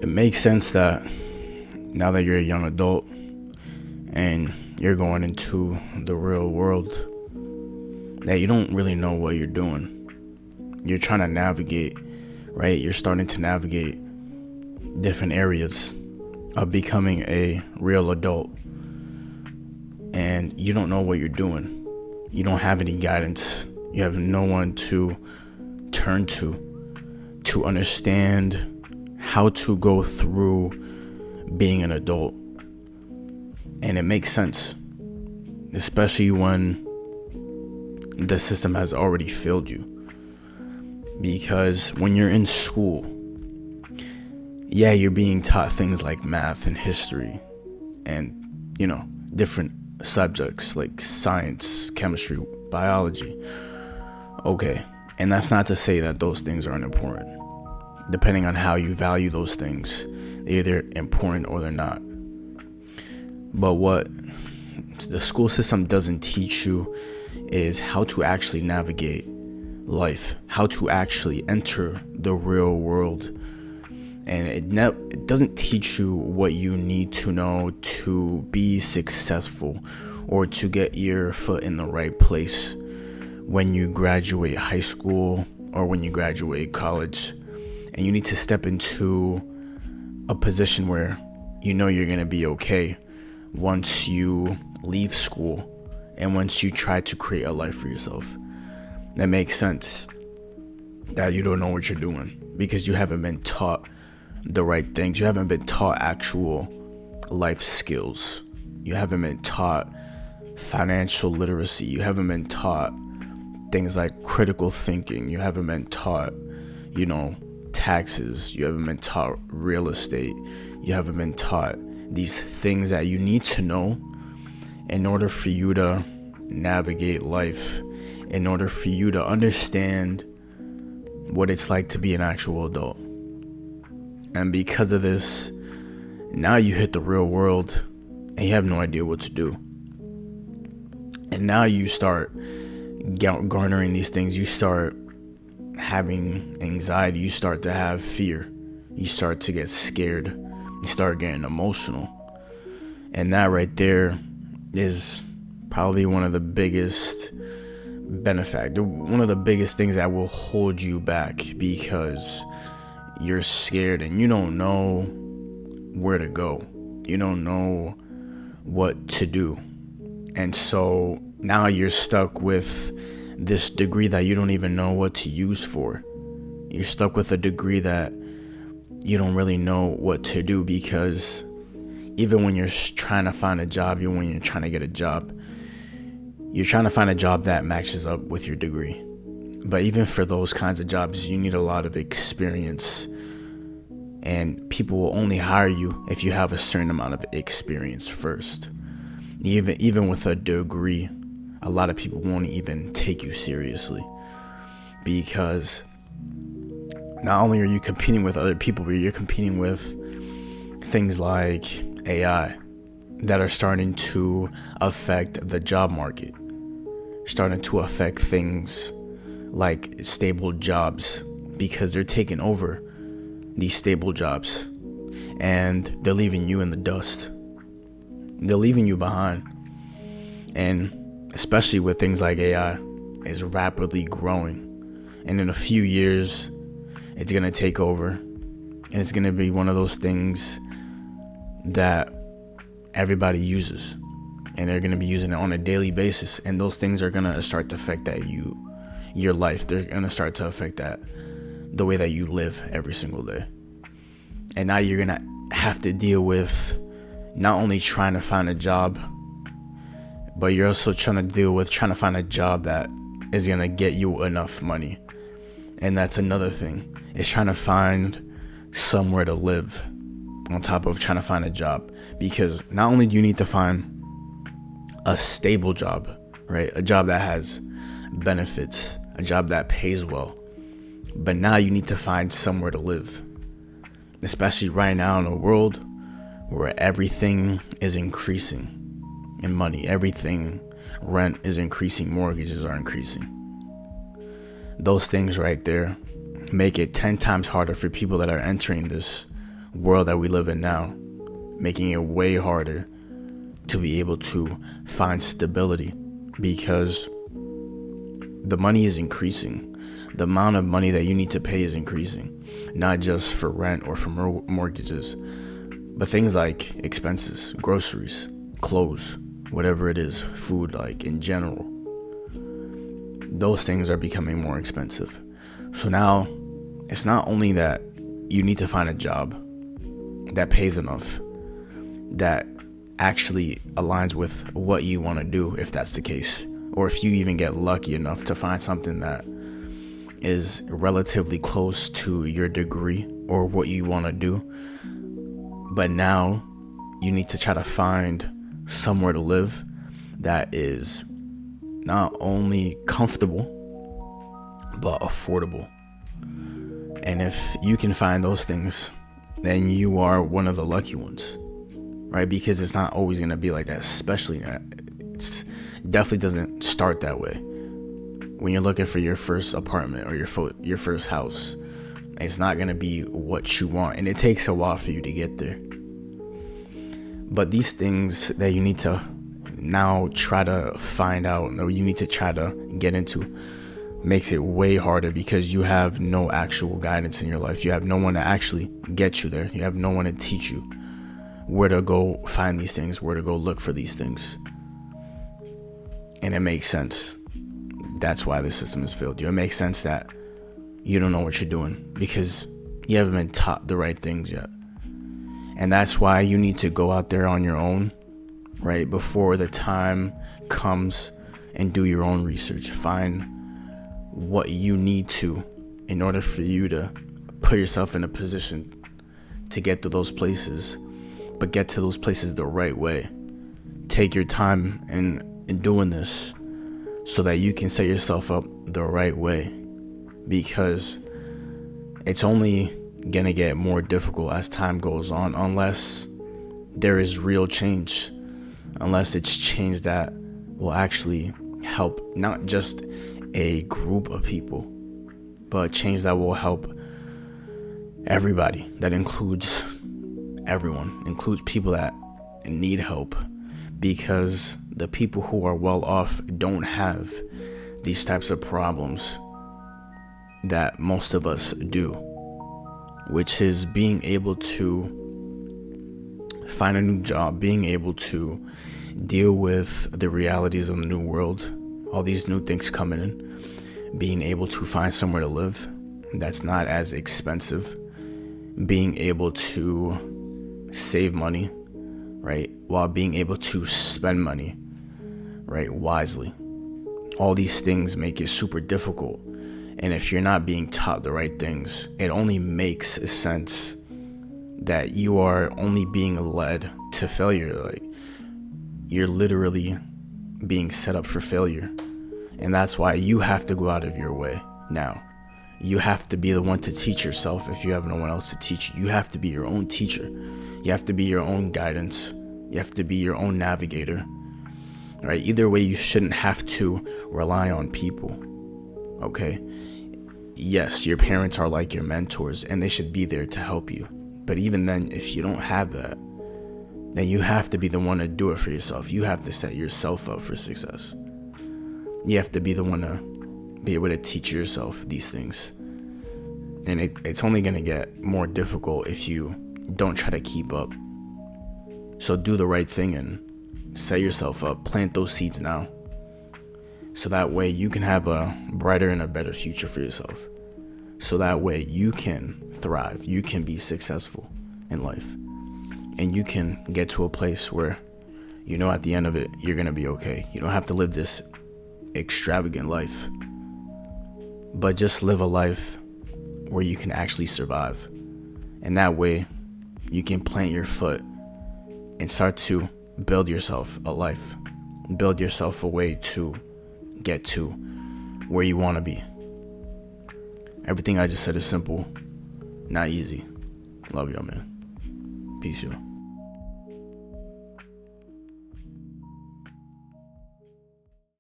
It makes sense that now that you're a young adult and you're going into the real world, that you don't really know what you're doing. You're trying to navigate, right? You're starting to navigate different areas of becoming a real adult, and you don't know what you're doing. You don't have any guidance. You have no one to turn to understand how to go through being an adult. And it makes sense, especially when the system has already failed you. Because when you're in school, yeah, you're being taught things like math and history and, different subjects like science, chemistry, biology. Okay, and that's not to say that those things aren't important. Depending on how you value those things, they're either important or they're not. But what the school system doesn't teach you is how to actually navigate life, how to actually enter the real world. And it doesn't teach you what you need to know to be successful or to get your foot in the right place when you graduate high school or when you graduate college. And you need to step into a position where you're going to be okay once you leave school and once you try to create a life for yourself. That makes sense that you don't know what you're doing because you haven't been taught the right things. You haven't been taught actual life skills. You haven't been taught financial literacy. You haven't been taught things like critical thinking. You haven't been taught, taxes. You haven't been taught real estate. You haven't been taught these things that you need to know in order for you to navigate life, in order for you to understand what it's like to be an actual adult. And because of this, now you hit the real world and you have no idea what to do. And now you start garnering these things. You start having anxiety. You start to have fear. You start to get scared. You start getting emotional. And that right there is probably one of the biggest one of the biggest things that will hold you back, because you're scared and you don't know where to go. You don't know what to do. And so now you're stuck with this degree that you don't even know what to use for. You're stuck with a degree that you don't really know what to do, because even when you're trying to find a job, even when you're trying to get a job, you're trying to find a job that matches up with your degree. But even for those kinds of jobs, you need a lot of experience. And people will only hire you if you have a certain amount of experience first. Even with a degree, a lot of people won't even take you seriously, because not only are you competing with other people, but you're competing with things like AI that are starting to affect the job market, starting to affect things like stable jobs, because they're taking over these stable jobs and they're leaving you in the dust. They're leaving you behind. And especially with things like AI is rapidly growing, and in a few years it's going to take over, and it's going to be one of those things that everybody uses, and they're going to be using it on a daily basis, and those things are going to start to affect your life. They're going to start to affect the way that you live every single day. And now you're going to have to deal with not only trying to find a job, but you're also trying to find a job that is going to get you enough money. And that's another thing. It's trying to find somewhere to live on top of trying to find a job. Because not only do you need to find a stable job, right? A job that has benefits, a job that pays well, but now you need to find somewhere to live. Especially right now in a world where everything is increasing in money. Everything, rent is increasing, mortgages are increasing. Those things right there make it 10 times harder for people that are entering this world that we live in now, making it way harder to be able to find stability, because the money is increasing. The amount of money that you need to pay is increasing, not just for rent or for mortgages, but things like expenses, groceries, clothes, whatever it is, food, like in general. Those things are becoming more expensive. So now it's not only that you need to find a job that pays enough, that actually aligns with what you want to do, if that's the case, or if you even get lucky enough to find something that is relatively close to your degree or what you want to do. But now you need to try to find somewhere to live that is not only comfortable but affordable. And if you can find those things, then you are one of the lucky ones, right? Because it's not always going to be like that, especially it's definitely doesn't start that way. When you're looking for your first apartment or your first house, it's not going to be what you want, and it takes a while for you to get there. But these things that you need to now try to find out, or you need to try to get into, makes it way harder because you have no actual guidance in your life. You have no one to actually get you there. You have no one to teach you where to go find these things, where to go look for these things. And it makes sense. That's why the system has failed you. It makes sense that you don't know what you're doing because you haven't been taught the right things yet. And that's why you need to go out there on your own, right? Before the time comes, and do your own research. Find what you need to in order for you to put yourself in a position to get to those places, but get to those places the right way. Take your time in doing this so that you can set yourself up the right way, because it's only gonna get more difficult as time goes on unless there is real change, unless it's change that will actually help not just a group of people, but change that will help everybody. That includes everyone, includes people that need help, because the people who are well off don't have these types of problems that most of us do, which is being able to find a new job, being able to deal with the realities of the new world, all these new things coming in, being able to find somewhere to live that's not as expensive, being able to save money, right, while being able to spend money, right, wisely. All these things make it super difficult. And if you're not being taught the right things, it only makes sense that you are only being led to failure. Like, you're literally being set up for failure. And that's why you have to go out of your way now. You have to be the one to teach yourself if you have no one else to teach you. You have to be your own teacher. You have to be your own guidance. You have to be your own navigator. Right? Either way, you shouldn't have to rely on people. Okay? Yes, your parents are like your mentors and they should be there to help you. But even then, if you don't have that, then you have to be the one to do it for yourself. You have to set yourself up for success. You have to be the one to be able to teach yourself these things. And it's only going to get more difficult if you don't try to keep up. So do the right thing and set yourself up. Plant those seeds now. So that way you can have a brighter and a better future for yourself. So that way you can thrive. You can be successful in life. And you can get to a place where, you know, at the end of it, you're going to be okay. You don't have to live this extravagant life, but just live a life where you can actually survive. And that way you can plant your foot and start to build yourself a life, build yourself a way to get to where you want to be. Everything I just said is simple, not easy. Love y'all, man. Peace, y'all.